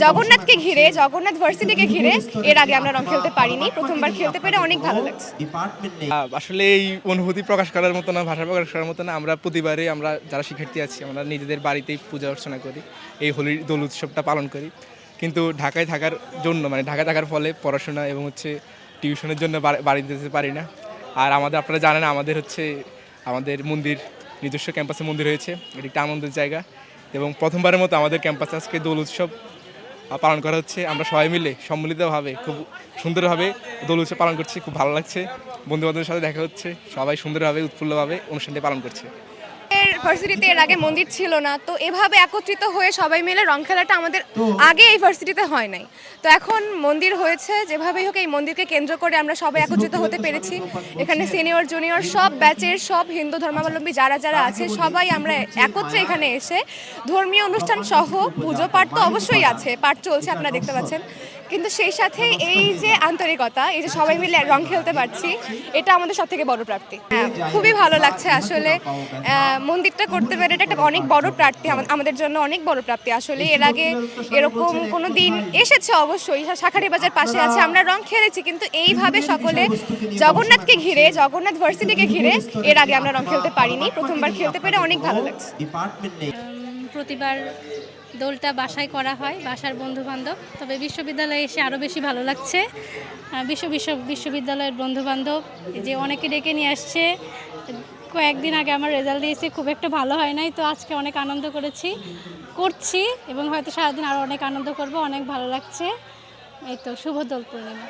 জগন্নাথকে ঘিরে, জগন্নাথ ভার্সিটিকে ঘিরে এর আগে আমরা রং খেলতে পারিনি। প্রথমবার খেলতে পেরে অনেক ভালো লাগছে। আসলে এই অনুভূতি প্রকাশ করার মতো না, ভাষা প্রকাশ করার মতো না। আমরা প্রতিবারে আমরা যারা শিক্ষার্থী আছি আমরা নিজেদের বাড়িতেই পূজা অর্চনা করি, এই হোলির দোল উৎসবটা পালন করি। কিন্তু ঢাকায় থাকার জন্য ঢাকায় থাকার ফলে পড়াশোনা এবং টিউশনের জন্য বাড়িতে যেতে পারি না। আর আপনারা জানেন আমাদের মন্দির, নিজস্ব ক্যাম্পাসে মন্দির হয়েছে, এটি একটা আনন্দের জায়গা। এবং প্রথমবারের মতো আমাদের ক্যাম্পাসে আজকে দোল উৎসব পালন করা হচ্ছে। আমরা সবাই মিলে সম্মিলিতভাবে খুব সুন্দরভাবে দোল উৎসব পালন করছি, খুব ভালো লাগছে। বন্ধুবান্ধবের সাথে দেখা হচ্ছে, সবাই সুন্দরভাবে উৎফুল্লভাবে অনুষ্ঠানটি পালন করছে। ভার্সিটিতে এর আগে মন্দির ছিল না, তো এভাবে একত্রিত হয়ে সবাই মিলে রং খেলাটা আমাদের আগে এই ভার্সিটিতে হয় নাই। তো এখন মন্দির হয়েছে, যেভাবেই হোক এই মন্দিরকে কেন্দ্র করে আমরা সবাই একত্রিত হতে পেরেছি। এখানে সিনিয়র জুনিয়র সব ব্যাচের সব হিন্দু ধর্মাবলম্বী যারা যারা আছে সবাই আমরা একত্রে এখানে এসে ধর্মীয় অনুষ্ঠান সহ পুজো পাঠ তো অবশ্যই আছে, পাঠ চলছে আপনারা দেখতে পাচ্ছেন, কিন্তু সেই সাথে এই যে আন্তরিকতা, এই যে সবাই মিলে রং খেলতে পারছি, এটা আমাদের সব থেকে বড় প্রাপ্তি। হ্যাঁ, খুবই ভালো লাগছে আসলে। মন্দিরটা করতে পেরে এটা একটা অনেক বড় প্রাপ্তি, আমাদের জন্য অনেক বড় প্রাপ্তি। আসলে এর আগে এরকম কোনো দিন এসেছে, অবশ্যই শাঁখারী বাজার পাশে আছে, আমরা রং খেলেছি, কিন্তু এইভাবে সকলে জগন্নাথকে ঘিরে, জগন্নাথ ভার্সিটিকে ঘিরে এর আগে আমরা রং খেলতে পারিনি। প্রথমবার খেলতে পেরে অনেক ভালো লাগছে। প্রতিবার দোলটা বাসায় করা হয়, বাসার বন্ধুবান্ধব, তবে বিশ্ববিদ্যালয়ে এসে আরও বেশি ভালো লাগছে। বিশ্ববিদ্যালয়ের বন্ধুবান্ধব যে অনেকে ডেকে নিয়ে আসছে। কয়েকদিন আগে আমার রেজাল্ট দিয়েছি, খুব একটা ভালো হয় নাই, তো আজকে অনেক আনন্দ করছি এবং হয়তো সারাদিন আরও অনেক আনন্দ করব। অনেক ভালো লাগছে। এই তো, শুভ দোল পূর্ণিমা।